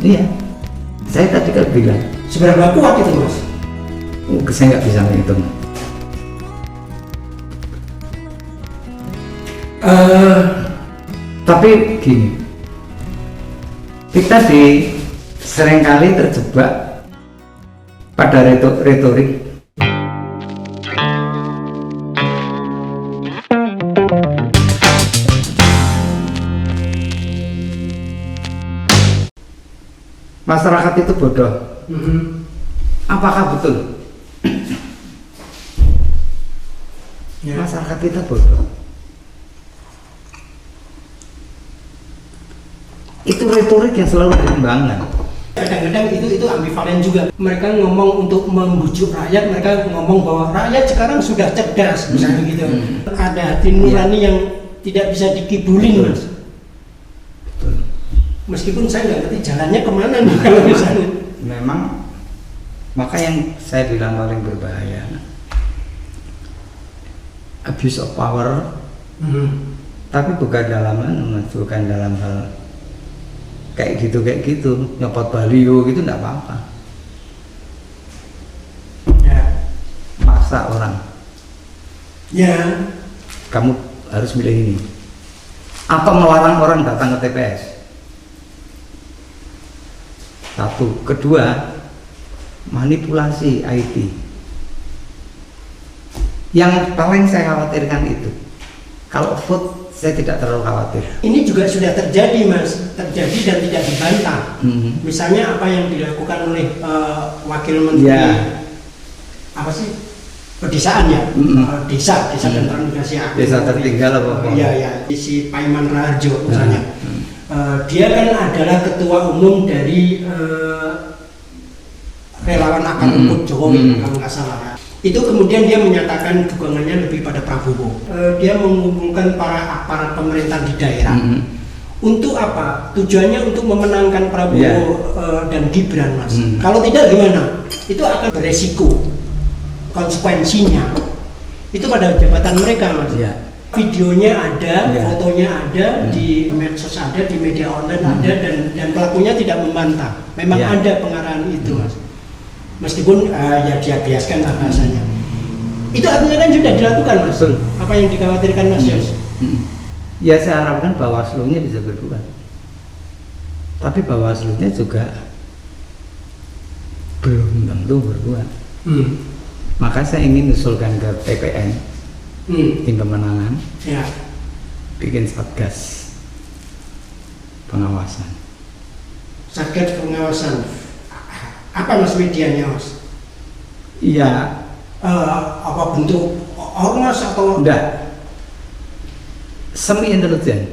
Iya, saya tadi kan bilang. Seberapa kuat itu Mas? Saya nggak bisa menghitung. Tapi gini, kita seringkali terjebak pada retorik. Masyarakat itu bodoh. Apakah betul? Ya. Masyarakat kita bodoh. Itu retorik yang selalu dikembangkan. Kadang-kadang itu ambivalen juga. Mereka ngomong untuk membujuk rakyat, mereka ngomong bahwa rakyat sekarang sudah cerdas, misalnya gitu. Ada hati nurani yang tidak bisa dikibulin, Mas. Betul. Meskipun saya nggak ngerti jalannya kemana nih kalau misalnya. Memang, maka yang saya bilang paling berbahaya, abuse of power, tapi bukan dalam hal kayak gitu, nyopot baliho gitu enggak apa-apa. Ya. Maksa orang. Ya. Kamu harus milih ini. Atau melarang orang datang ke TPS. Satu, kedua, manipulasi IT. Yang paling saya khawatirkan itu, kalau vote saya tidak terlalu khawatir. Ini juga sudah terjadi, Mas, terjadi dan tidak dibantah. Misalnya apa yang dilakukan oleh Wakil Menteri apa sih pedesaan ya, desa dan transmigrasi aktif. Desa tertinggal apa? Iya, si Paiman Raharjo misalnya. Dia kan adalah ketua umum dari relawan akar rumput Jokowi kalau nggak salah. Itu kemudian dia menyatakan dukungannya lebih pada Prabowo. Dia mengumpulkan para aparat pemerintah di daerah. Untuk apa? Tujuannya untuk memenangkan Prabowo dan Gibran, Mas. Kalau tidak gimana? Itu akan beresiko. Konsekuensinya itu pada jabatan mereka, Mas. Videonya ada, fotonya ada, di medsos ada, di media online ada, dan pelakunya tidak membantah. Memang ada pengarahan itu, Mas. Meskipun ya dia biaskan lah bahasanya. Itu artinya kan sudah dilakukan, Mas. Apa yang dikhawatirkan Mas Yos? Ya saya harapkan Bawaslu-nya bisa berbuat. Tapi Bawaslu-nya juga belum tentu berbuat. Maka saya ingin usulkan ke TPN, tim pemenangan, bikin satgas pengawasan. Satgas pengawasan. Apa Mas medianya, Mas? Iya. Apa bentuk ormas atau? Enggak. Semi intelijen.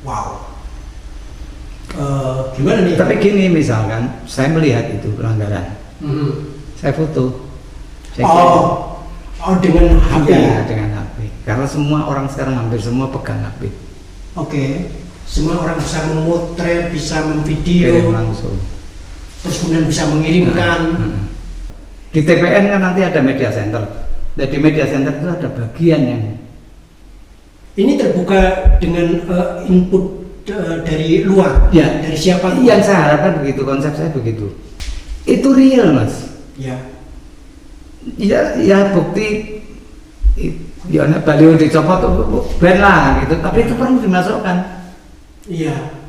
Wow. Gimana nih? Tapi gini, misalkan saya melihat itu pelanggaran, saya foto. Saya dengan HP. Ya, dengan HP. Karena semua orang sekarang hampir semua pegang HP. Oke. Semua orang bisa memotret, bisa memvideo. Kirim langsung. Terus kemudian bisa mengirimkan. Di TPN kan nanti ada media center. Dan di media center itu ada bagian yang ini terbuka dengan input dari luar. Ya, dari siapa? Yang saya harapkan begitu, konsep saya begitu. Itu real, Mas. Ya bukti. Ya baliho dicopot, ben lah gitu. Tapi itu perlu dimasukkan.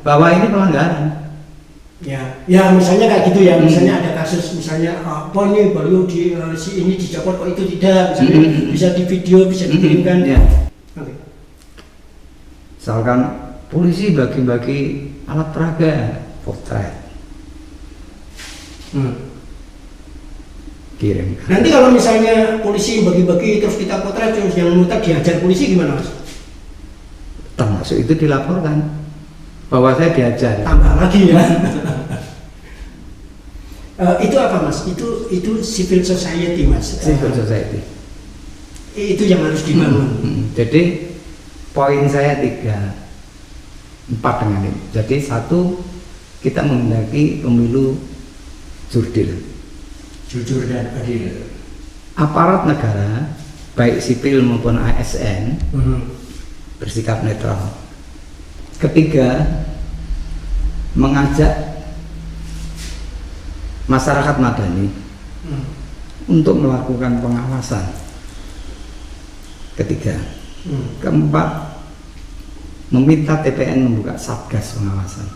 Bahwa ini pelanggaran. Ya misalnya kayak gitu ya, misalnya ada kasus misalnya apa ini baliho si ini dicopot kok itu tidak, misalnya bisa di video, bisa dikirimkan. Misalkan polisi bagi-bagi alat peraga, potret, kirim. Nanti kalau misalnya polisi bagi-bagi terus kita potret, terus yang muter dihajar polisi gimana, Mas? Termasuk itu dilaporkan bahwa saya diajar. Tambah lagi ya. Itu apa, Mas? Itu civil society, Mas. Civil society. Itu yang harus dibangun. Jadi poin saya 4 dengan ini. Jadi 1, kita menghendaki pemilu jurdil, jujur dan adil. Aparat negara, baik sipil maupun ASN, bersikap netral. Ketiga, mengajak masyarakat madani untuk melakukan pengawasan. Ketiga, keempat, meminta TPN membuka satgas pengawasan.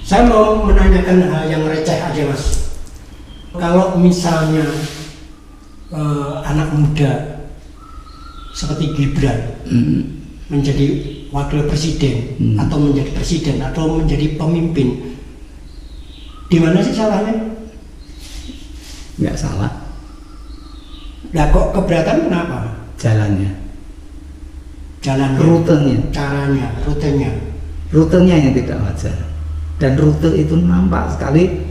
Saya mau menanyakan hal yang receh aja Mas. Kalau misalnya anak muda seperti Gibran menjadi wakil presiden atau menjadi presiden atau menjadi pemimpin, di mana sih salahnya? Nggak salah. Lah kok keberatan kenapa? Jalannya, Rutenya, caranya, rutenya yang tidak wajar. Dan rute itu nampak sekali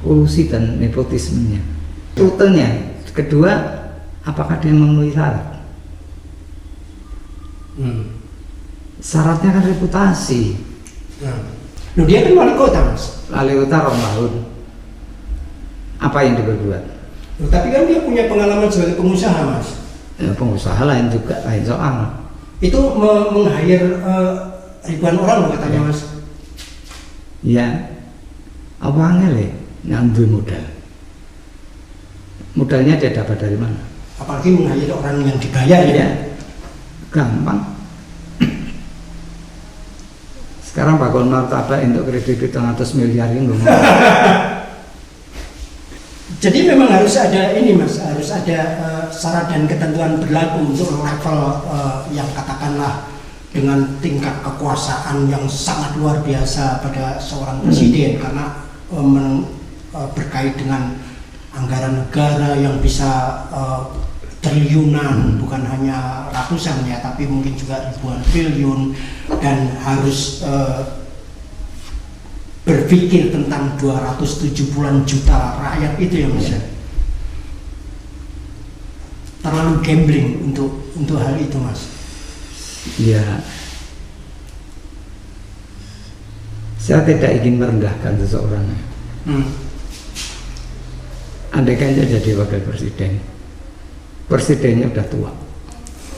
kolusi dan nepotismenya. Rutenya. Kedua, apakah dia memenuhi syarat? Syaratnya kan reputasi. Loh, dia kan wali kota Mas. Wali kota 2 tahun. Apa yang diperbuat? Loh, tapi kan dia punya pengalaman sebagai pengusaha Mas. Ya, pengusaha lain juga, lain soal. Itu meng-hire ribuan orang loh katanya Mas. Ya, apa angel ngambil modal. Modalnya dia dapat dari mana? Apalagi meng-hire orang yang dibayar ya. Gampang. Sekarang Pak Martabak untuk kredit 700 miliar ini belum. Jadi memang harus ada ini Mas, harus ada syarat dan ketentuan berlaku untuk level yang katakanlah dengan tingkat kekuasaan yang sangat luar biasa pada seorang presiden karena berkait dengan anggaran negara yang bisa triliunan, bukan hanya ratusan ya, tapi mungkin juga ribuan triliun, dan harus berpikir tentang 270-an juta rakyat itu ya Mas. Terlalu gambling untuk hal itu Mas. Ya, saya tidak ingin merendahkan seseorang. Andaikan dia jadi wakil presiden, presidennya udah tua,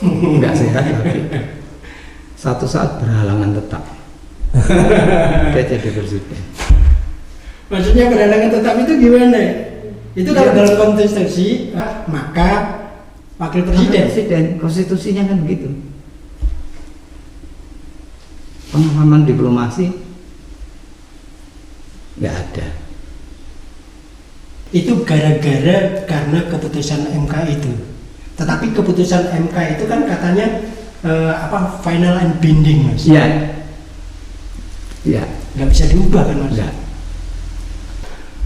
nggak sehat lagi, satu saat berhalangan tetap, dia jadi presiden. Maksudnya berhalangan tetap itu gimana? Itu kalau dalam konstitusi maka wakil presiden. Konstitusinya kan begitu. Pengalaman diplomasi nggak ada. Itu gara-gara karena keputusan MK itu. Tetapi keputusan MK itu kan katanya final and binding Mas. Iya. Iya. Nggak bisa diubah kan Mas? Nggak.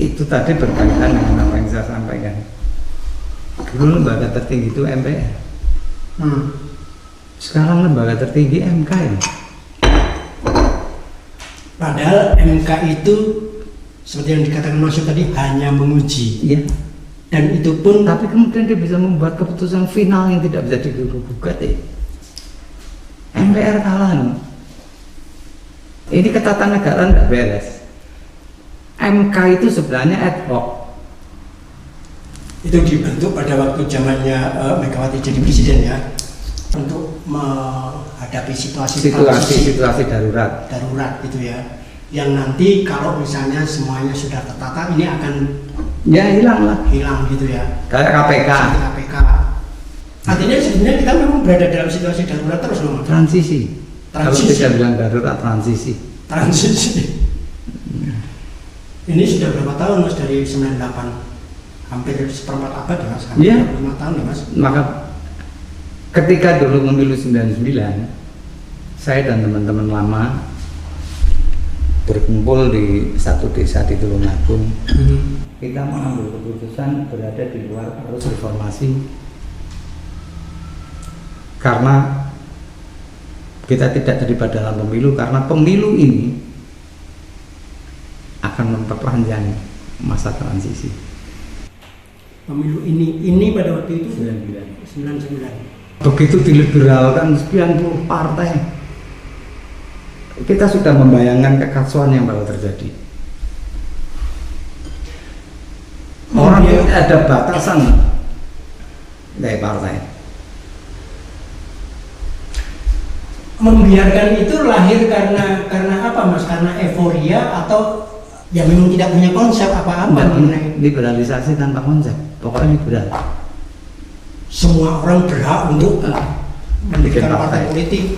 Itu tadi berkaitan dengan apa yang saya sampaikan. Dulu lembaga tertinggi itu MPR. Sekarang lembaga tertinggi MK ini. Padahal MK itu seperti yang dikatakan Mas tadi hanya menguji. Iya. Dan itu pun tapi kemudian dia bisa membuat keputusan final yang tidak bisa digugat ya. MPR kalah. Ini ketatanegaraan nggak beres. MK itu sebenarnya ad hoc. Itu dibentuk pada waktu zamannya Megawati jadi presiden ya, untuk menghadapi situasi darurat itu ya, yang nanti kalau misalnya semuanya sudah tertata ini akan hilang gitu ya, kayak KPK. Artinya sebenarnya kita memang berada dalam situasi darurat terus loh. Transisi. Kalau tidak bilang darurat, transisi. Ini sudah berapa tahun Mas dari 98? Hampir seperempat abad ya Mas, Iya. 5 tahun ya Mas. Maka ketika dulu pemilu 99, saya dan teman-teman lama berkumpul di satu desa di Tulungagung. Kita mengambil keputusan berada di luar arus reformasi karena kita tidak terlibat dalam pemilu, karena pemilu ini akan memperpanjang masa transisi. Pemilu ini pada waktu itu 99. Begitu diliberalkan 90 partai, kita sudah membayangkan kekacauan yang bakal terjadi. Orang itu ada batasan dari partai. Membiarkan itu lahir karena apa Mas? Karena euforia atau ya memang tidak punya konsep apa-apa mengenai liberalisasi tanpa konsep, pokoknya liberal. Semua orang berhak untuk mendirikan partai politik.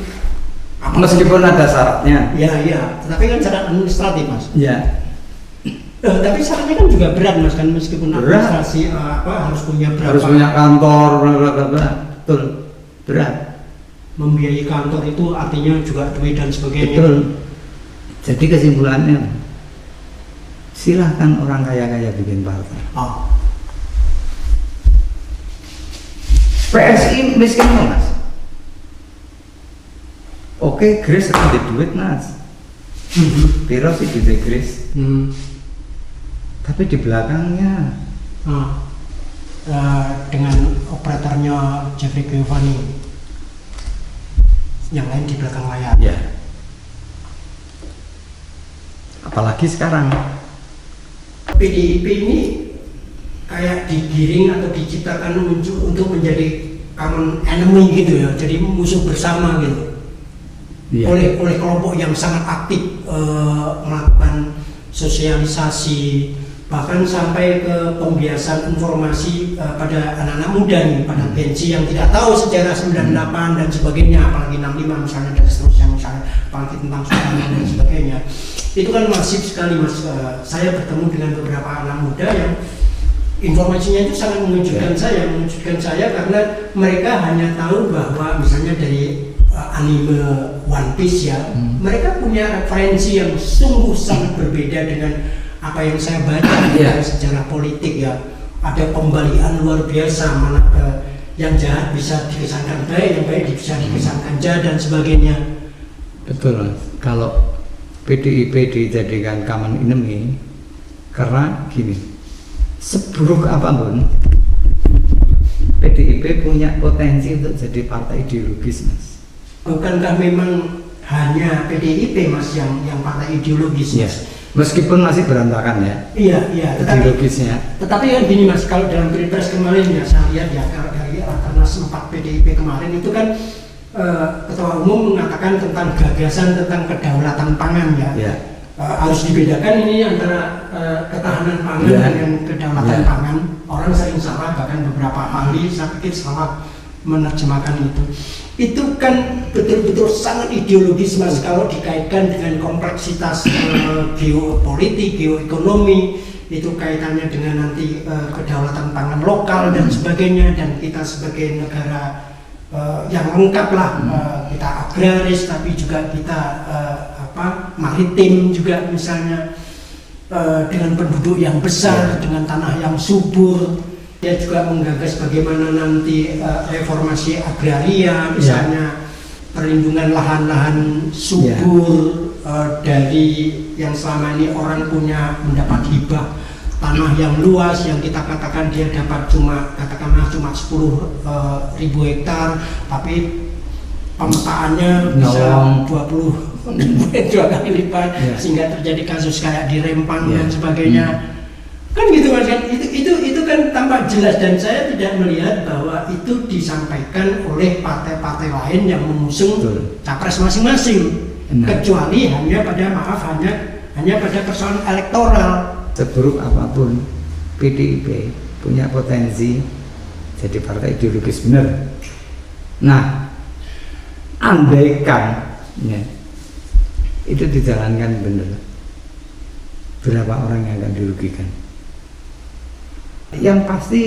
Meskipun ada syaratnya. Ya, tetapi kan syarat administratif, Mas. Ya. Tapi syaratnya kan juga berat, Mas, kan meskipun administrasi harus punya berapa? Harus punya kantor, betul, berat. Membiayai kantor itu artinya juga duit dan sebagainya. Betul. Jadi kesimpulannya, silahkan orang kaya-kaya bikin partai. PSI miskin kok, Mas. Oke, Grace ada duit, Mas. Piro sih duit Grace. Tapi di belakangnya dengan operatornya Jeffrey Giovanni, yang lain di belakang layar. Ya. Apalagi sekarang PDIP ini kayak digiring atau diciptakan muncul untuk menjadi common enemy gitu ya, jadi musuh bersama gitu. ya. oleh kelompok yang sangat aktif melakukan sosialisasi, bahkan sampai ke pembiasan informasi pada anak-anak muda nih, pada pensi yang tidak tahu sejarah 98 dan sebagainya, apalagi 65 misalnya dan seterusnya, misalnya apalagi tentang Soekarno dan sebagainya. Itu kan masif sekali, Mas. Saya bertemu dengan beberapa anak muda yang informasinya itu sangat mengejutkan saya karena mereka hanya tahu bahwa misalnya dari anime One Piece ya, mereka punya referensi yang sungguh sangat berbeda dengan apa yang saya baca dari sejarah politik ya. Ada pembalian luar biasa, mana yang jahat bisa dikesankan baik, yang baik bisa dikesankan jahat dan sebagainya. Betul, kalau PDIP dijadikan common enemy karena gini, seburuk apapun PDIP punya potensi untuk jadi partai ideologis, Mas. Bukankah memang hanya PDIP, Mas, yang partai ideologis, Mas? Meskipun masih berantakan ya. Iya, ideologisnya. Tetapi kan gini, Mas, kalau dalam Pilpres kemarin ya saya lihat ya, dari Rakernas 4 PDIP kemarin itu kan Ketua Umum mengatakan tentang gagasan tentang kedaulatan pangan ya. Harus dibedakan ini antara ketahanan pangan dengan kedaulatan pangan. Orang sering salah, bahkan beberapa ahli saya pikir salah menerjemahkan itu. Itu kan betul-betul sangat ideologis, Mas, kalau dikaitkan dengan kompleksitas geopolitik, geoekonomi, itu kaitannya dengan nanti kedaulatan pangan lokal dan sebagainya, dan kita sebagai negara yang lengkap lah, kita agraris tapi juga kita maritim juga misalnya, dengan penduduk yang besar, dengan tanah yang subur. Dia juga menggagas bagaimana nanti reformasi agraria, misalnya perlindungan lahan-lahan subur dari yang selama ini orang punya mendapat hibah tanah yang luas, yang kita katakan dia dapat katakanlah cuma 10.000 hektar, tapi pemetaannya bisa 22 kali lipat, sehingga terjadi kasus kayak di Rempang dan sebagainya. Kan gitu, Mas, kan itu kan tampak jelas, dan saya tidak melihat bahwa itu disampaikan oleh partai-partai lain yang mengusung capres masing-masing, kecuali hanya pada persoalan elektoral. Seburuk apapun PDIP punya potensi jadi partai ideologis benar. Nah, andaikan itu dijalankan benar, berapa orang yang akan dirugikan? Yang pasti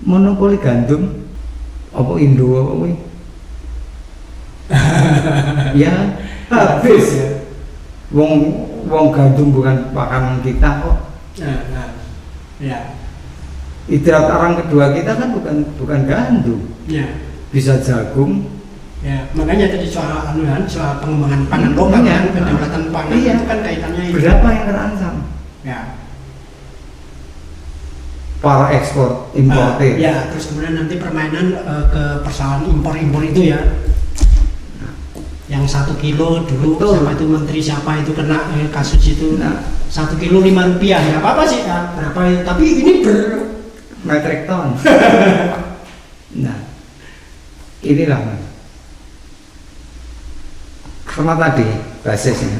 monopoli gandum apa Indo apa kuwi ya habis ya. Wong gandum bukan makanan kita kok. Ideal orang kedua kita kan bukan gandum, bisa jagung. Ya, makanya tadi soal pengembangan pangan lokal, kedaulatan pangan itu kan kaitannya itu. Berapa yang terancam? Para ekspor importer. Terus kemudian nanti permainan ke persoalan impor itu ya. Yang 1 kilo dulu sama itu menteri siapa itu kena kasus itu. 1 kilo 5 rupiah ya apa sih berapa itu? Tapi ini metrik ton. Nah, inilah, Mas. Karena tadi basisnya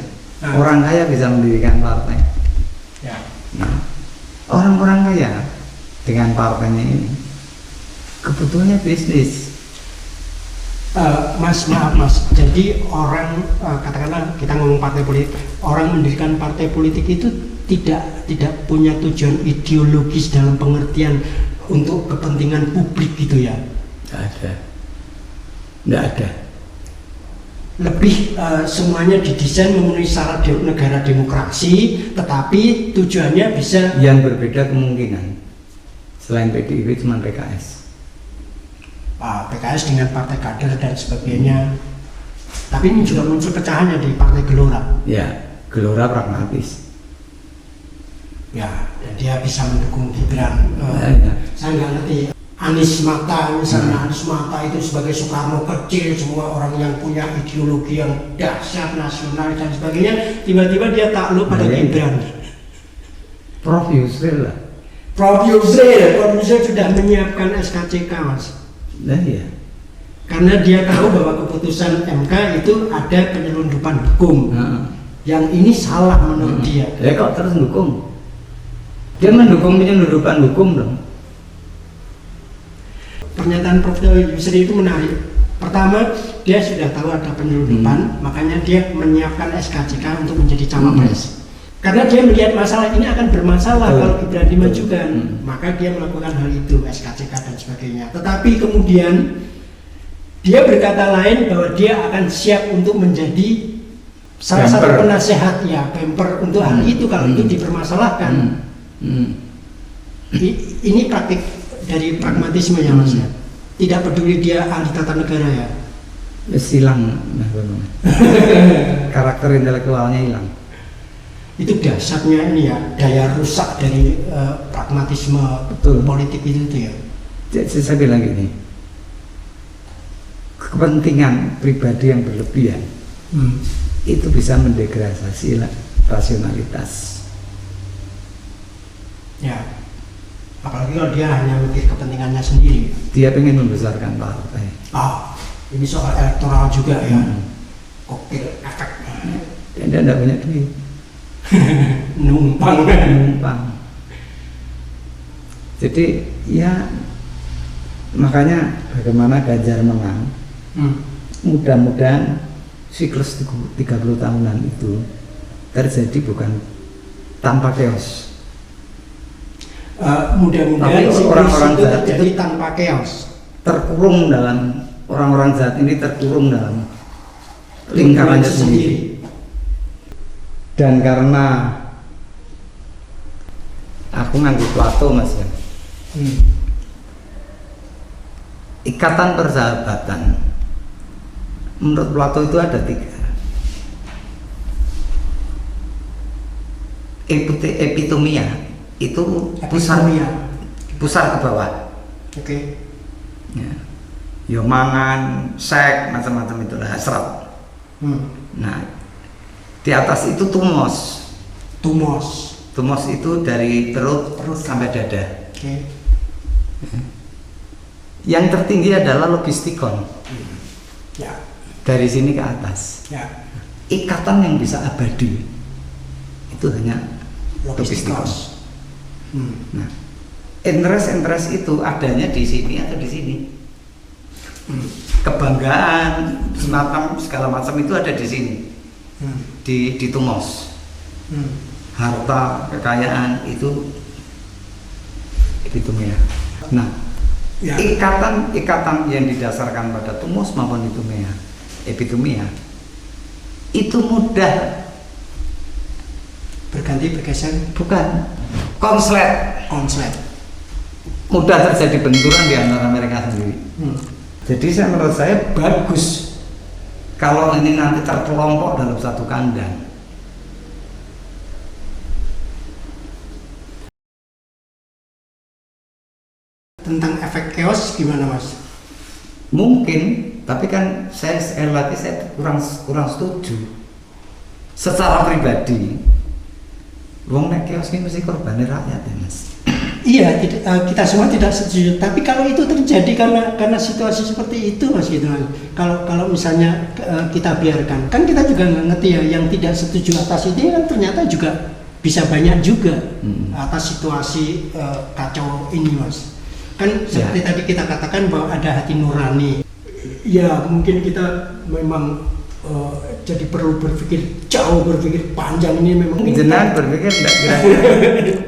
orang kaya bisa mendirikan partai. Nah, orang-orang kaya dengan partainya ini kebutuhannya bisnis. Mas, maaf Mas, jadi orang katakanlah kita ngomong partai politik, orang mendirikan partai politik itu tidak punya tujuan ideologis dalam pengertian untuk kepentingan publik gitu ya? Nggak ada. Lebih semuanya didesain memenuhi syarat negara demokrasi, tetapi tujuannya bisa yang berbeda kemungkinan. Selain PDIP cuma PKS. PKS dengan partai kader dan sebagainya. Tapi ini juga muncul pecahannya di partai Gelora. Ya, Gelora pragmatis. Ya, dan dia bisa mendukung Gibran. Ya. Saya nggak ngerti. Anies Mata misalnya, Anies Mata itu sebagai Soekarno kecil, semua orang yang punya ideologi yang dahsyat nasional dan sebagainya, tiba-tiba dia takluk pada Gibran. Prof Yusril lah. Prof Yusril sudah menyiapkan SKCK, Mas. Nah ya. Karena dia tahu bahwa keputusan MK itu ada penyelundupan hukum. Yang ini salah menurut dia. Ya kok terus dukung? Dia mendukung penyelundupan hukum dong. Pernyataan Prof Yusril itu menarik. Pertama, dia sudah tahu ada penyelundupan, makanya dia menyiapkan SKCK untuk menjadi cawapres. Karena dia melihat masalah ini akan bermasalah kalau Gibran dimajukan, maka dia melakukan hal itu, SKCK dan sebagainya. Tetapi kemudian dia berkata lain bahwa dia akan siap untuk menjadi salah satu penasehat ya, bemper untuk hal itu kalau itu dipermasalahkan. Ini praktik dari pragmatisme ya Mas ya. Tidak peduli dia ahli tata negara ya. Silang, karakter intelektualnya hilang. Itu dasarnya ini ya, daya rusak dari pragmatisme politik itu ya. Jadi saya bilang gini, kepentingan pribadi yang berlebihan itu bisa mendegradasi rasionalitas. Ya, apalagi kalau dia hanya mikir kepentingannya sendiri. Dia ingin membesarkan partai. Ini soal elektoral juga ya. Kokil efek. Dan dia tidak punya duit. numpang. Jadi ya makanya bagaimana Ganjar menang, mudah-mudahan siklus 30 tahunan itu terjadi bukan tanpa chaos. Mudah-mudahan orang-orang itu jahat terjadi itu tanpa chaos. Terkurung dalam orang-orang jahat ini terkurung dalam lingkarannya sendiri. Dan karena aku nganggo Plato Mas ya. Ikatan persahabatan menurut Plato itu ada 3. Epitomia itu pusar ke bawah. Oke. Ya. Yo mangan, sek, macam-macam itulah hasrat. Nah, di atas itu tumos. Tumos itu dari perut sampai dada. Okay. Yang tertinggi adalah logistikon. Ya. Dari sini ke atas. Ya. Ikatan yang bisa abadi itu hanya logistikon. Nah, interest itu adanya di sini atau di sini. Kebanggaan, semacam segala macam itu ada di sini. Di tumos. Harta, kekayaan itu epitomia. Nah, ya. ikatan yang didasarkan pada tumos maupun epitomia itu mudah bergeser, bukan konslet. Mudah terjadi benturan di antara mereka sendiri. Jadi menurut saya bagus kalau ini nanti terkelompok dalam satu kandang. Tentang efek chaos gimana Mas? Mungkin, tapi kan saya kurang setuju. Secara pribadi, wong nek chaos ini mesti korbannya rakyat ya Mas. Iya, kita semua tidak setuju. Tapi kalau itu terjadi karena situasi seperti itu Mas gitu Mas. Kalau misalnya kita biarkan, kan kita juga nggak ngerti ya, yang tidak setuju atas ini kan ternyata juga bisa banyak juga atas situasi kacau ini, Mas. Kan seperti tadi kita katakan bahwa ada hati nurani. Ya mungkin kita memang jadi perlu berpikir jauh, berpikir panjang. Ini memang jenengan berpikir enggak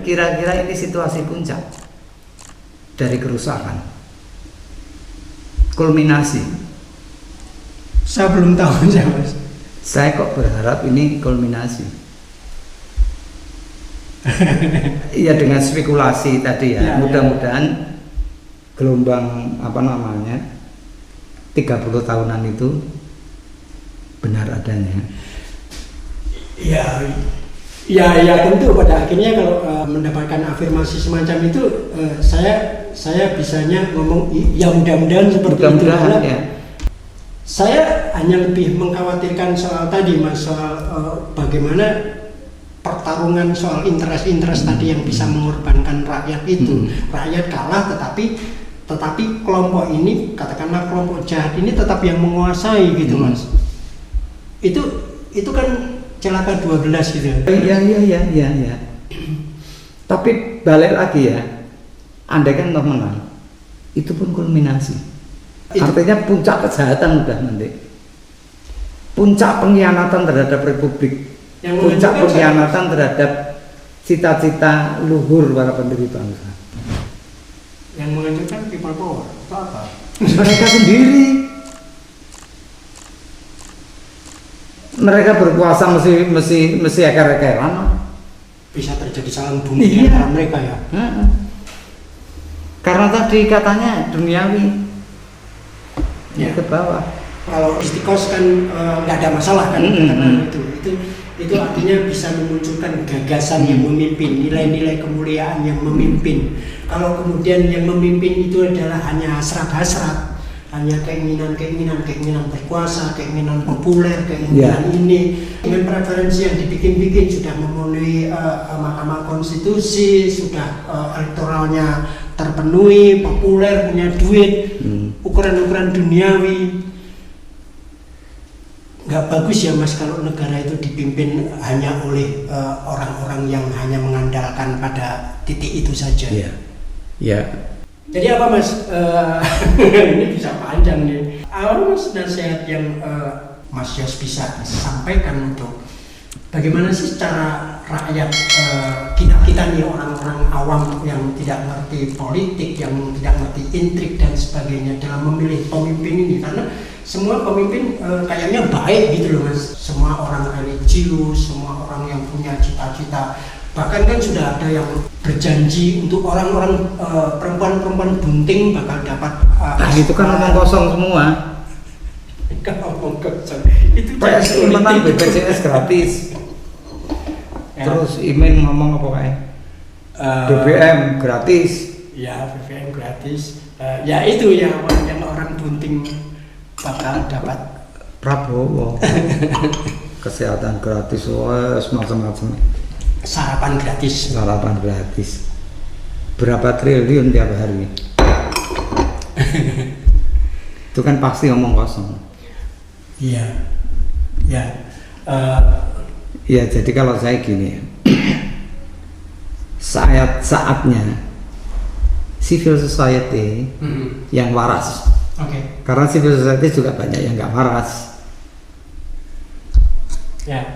kira-kira ini situasi puncak dari kerusakan, kulminasi. Saya belum tahu ya, Mas. Saya kok berharap ini kulminasi. Iya, dengan spekulasi tadi ya, mudah-mudahan gelombang 30 tahunan itu benar adanya. Ya tentu pada akhirnya kalau mendapatkan afirmasi semacam itu saya bisanya ngomong ya mudah-mudahan seperti itu. Ya. Saya hanya lebih mengkhawatirkan soal tadi, Mas, soal bagaimana pertarungan soal interest tadi yang bisa mengorbankan rakyat itu. Rakyat kalah tetapi kelompok ini, katakanlah kelompok jahat ini tetap yang menguasai gitu, Mas. Itu kan celaka 12 gitu. Iya. Tapi balik lagi ya, andai kan menang, itu pun kulminasi. Artinya puncak kejahatan udah nanti. Puncak pengkhianatan terhadap republik. Puncak pengkhianatan terhadap cita-cita luhur para pendiri bangsa. Yang menghancurkan people power itu apa? Mereka sendiri. Mereka berkuasa mesti eker-ekeran. Bisa terjadi saling bunuh di antara mereka ya. Karena tadi katanya duniawi. Ke bawah. Kalau istiqos kan nggak ada masalah kan, karena itu artinya bisa memunculkan gagasan yang memimpin, nilai-nilai kemuliaan yang memimpin. Kalau kemudian yang memimpin itu adalah hanya hasrat-hasrat, hanya keinginan berkuasa, keinginan populer, keinginan ini, dengan preferensi yang dibikin-bikin sudah memenuhi Mahkamah Konstitusi, sudah elektoralnya terpenuhi, populer, punya duit, ukuran-ukuran duniawi. Nggak bagus ya, Mas, kalau negara itu dipimpin hanya oleh orang-orang yang hanya mengandalkan pada titik itu saja. Iya. Jadi apa, Mas? Ini bisa panjang nih. Apa, Mas, nasihat yang Mas Yos bisa sampaikan untuk bagaimana sih cara rakyat kita nih, orang-orang awam yang tidak ngerti politik, yang tidak ngerti intrik dan sebagainya dalam memilih pemimpin ini? Karena semua pemimpin kayaknya baik gitu loh, Mas. Semua orang religius, semua orang yang punya cita-cita. Bahkan kan sudah ada yang berjanji untuk orang-orang perempuan-perempuan bunting bakal dapat itu kan omong kosong semua. Omong kosong. Itu PSI menang BPJS gratis. Terus Imin ngomong apa kayak BBM gratis. Ya, BBM gratis. Ya itu ya yang orang bunting bakal dapat. Prabowo kesehatan gratis, macam-macam. Sarapan gratis. Berapa triliun tiap hari? Itu kan pasti omong kosong. Iya. Ya, jadi kalau saya gini, saatnya civil society yang waras. Karena civil society juga banyak yang nggak waras.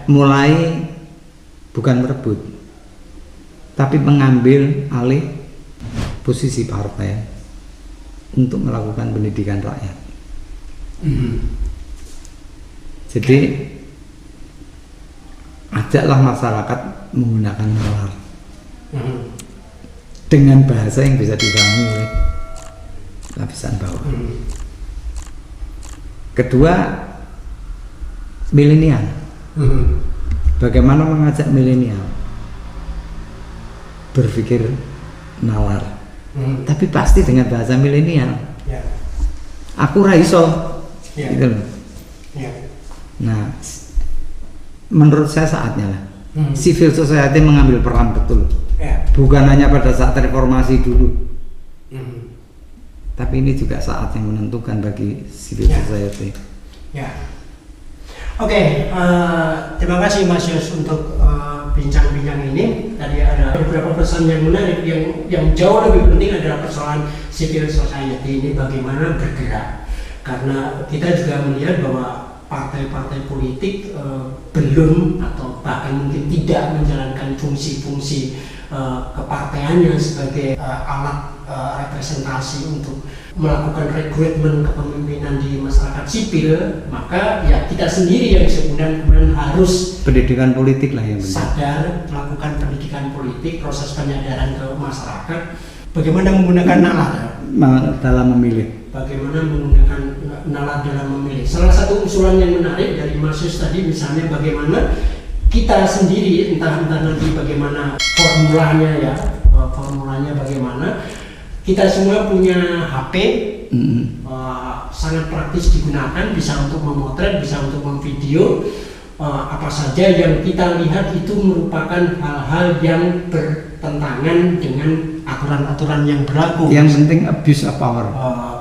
Mulai bukan merebut, tapi mengambil alih posisi partai untuk melakukan pendidikan rakyat. Jadi ajaklah masyarakat menggunakan nalar dengan bahasa yang bisa dipahami oleh lapisan bawah. Kedua, milenial. Bagaimana mengajak milenial berpikir nalar, tapi pasti dengan bahasa milenial. Aku raiso, gitu loh. Nah, menurut saya saatnya lah civil society mengambil peran betul, bukan hanya pada saat reformasi dulu, tapi ini juga saat yang menentukan bagi civil society. Oke, terima kasih Mas Yos untuk bincang-bincang ini tadi ada beberapa pesan yang menarik, yang jauh lebih penting adalah persoalan civil society ini bagaimana bergerak, karena kita juga melihat bahwa partai-partai politik belum atau bahkan mungkin tidak menjalankan fungsi-fungsi kepartaiannya sebagai alat representasi untuk melakukan rekrutmen kepemimpinan di masyarakat sipil. Maka ya kita sendiri yang kemudian harus pendidikan politik lah yang penting. Sadar, melakukan pendidikan politik, proses penyadaran ke masyarakat, bagaimana menggunakan nalar dalam memilih. Bagaimana menggunakan nalar dalam memilih. Salah satu usulan yang menarik dari Mas Yus tadi misalnya bagaimana kita sendiri, entah nanti bagaimana formulanya bagaimana, kita semua punya HP, sangat praktis digunakan, bisa untuk memotret, bisa untuk memvideo, apa saja yang kita lihat itu merupakan hal-hal yang bertentangan dengan aturan-aturan yang berlaku. Yang penting abuse of power.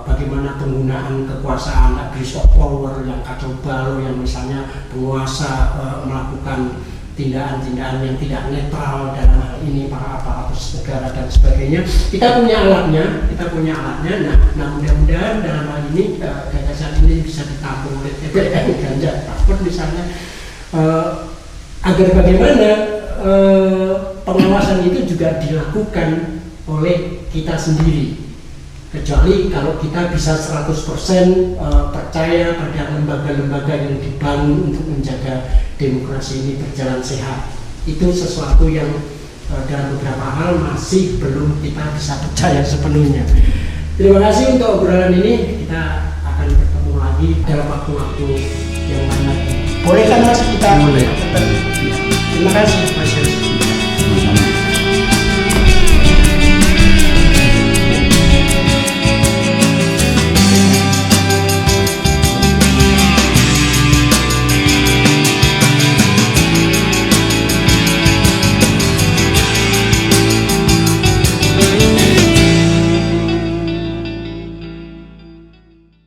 Bagaimana penggunaan kekuasaan, abuse of power yang kacau balau, yang misalnya penguasa melakukan tindakan-tindakan yang tidak netral dalam hal ini para aparatus negara dan sebagainya. Kita punya alatnya. Nah mudah-mudahan dalam hal ini gagasan ini bisa ditampung oleh TPN Ganjar Mahfud misalnya, agar bagaimana pengawasan itu juga dilakukan oleh kita sendiri. Kecuali kalau kita bisa 100% percaya pada lembaga-lembaga yang dibangun untuk menjaga demokrasi ini berjalan sehat. Itu sesuatu yang dalam beberapa hal masih belum kita bisa percaya sepenuhnya. Terima kasih untuk obrolan ini. Kita akan bertemu lagi dalam waktu-waktu yang lain lagi. Boleh kan Mas kita? Boleh. Terima kasih.